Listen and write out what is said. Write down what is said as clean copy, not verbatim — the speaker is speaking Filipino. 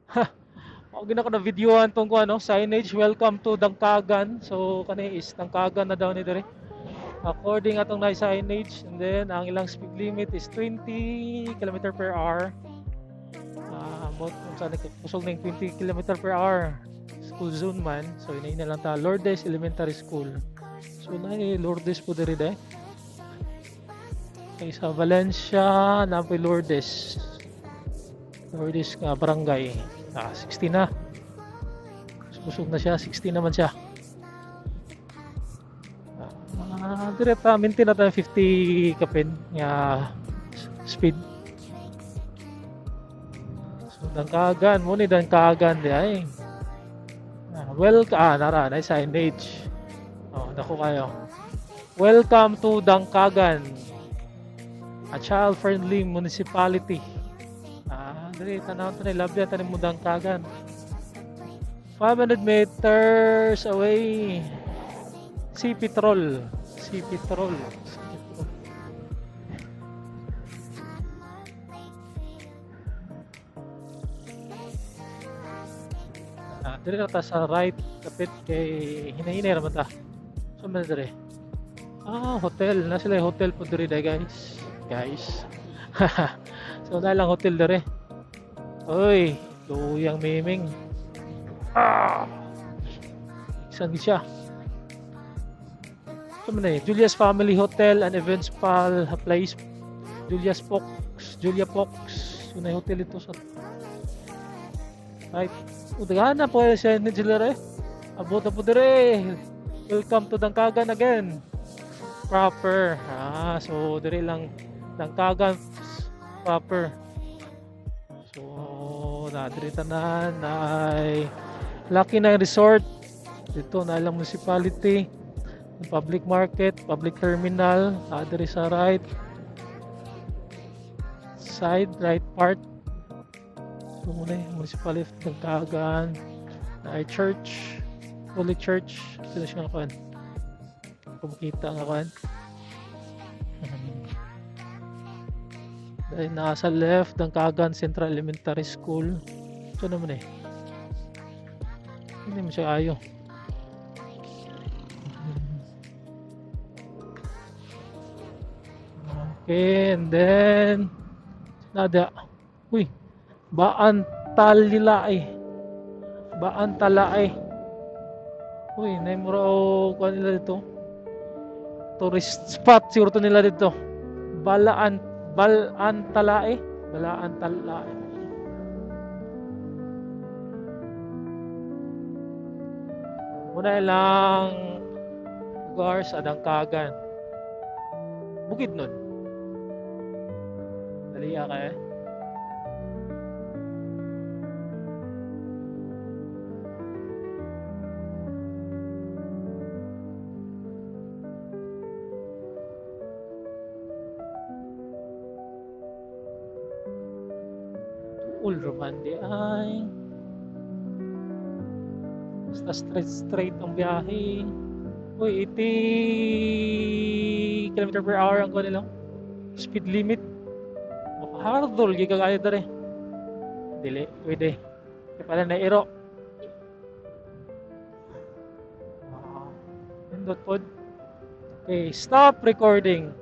Ako gina ko na videoan tong ano, signage welcome to Dangkagan. So kani is Dangkagan na daw ni dire. According atong na signage, and then ang ilang speed limit is 20 km per hour. Mo kung saan kusog ng 20 km per hour. School zone man. So ina na lang ta Lourdes Elementary School. So na Lourdes po diri dai. Kay sa Valencia, napoy Lourdes. Lourdes nga barangay. 60 na. Kusog na siya, 60 naman siya. Direta maintain na tayo 50 kapin nga speed. So Dangkagan mo ni Dangkagan di ay. Nara na signage. Dako kayo. Welcome to Dangkagan, a child-friendly municipality. Dili tanaw to ni labya tanim mo Dangkagan. 500 meters away. Si Petrol. Dili na ta sa right kapit kay hinahinay raman ta. So man dire. Hotel. Na sila hotel po dire guys. So na lang hotel dire. Oy, tuyang miming. Saan siya? So man Julia's Family Hotel and Events Place. Julia Fox. So na hotel ito sa right. Udagana po siya ni Jilere. Abot na po dire. Welcome to Dangkagan again. Proper. So dire lang Dangkagan proper. So dire tanan ay Lucky na resort. Dito na lang municipality. Public market, public terminal, dire sa right part. So muna municipality of Dangkagan. Ay church, Holy Church. Sino siya nga kumikita nga kan. Dahil nasa left Dangkagan Central Elementary School. Ito naman hindi mo siya ayo. Okay, and then nada. Baan Talaay. Naimuro ko nila dito. Tourist spot siguro to nila dito. Balaan Talaay. Muna lang lugar sa Dangkagan. Bukid nun. Daliya ka Romande ay basta straight ang biyahe. 80 km/h ang kanila speed limit. Hardol gigagaya dere. Dili pwede kaya pala na iro. Pindot pod. Okay, stop recording.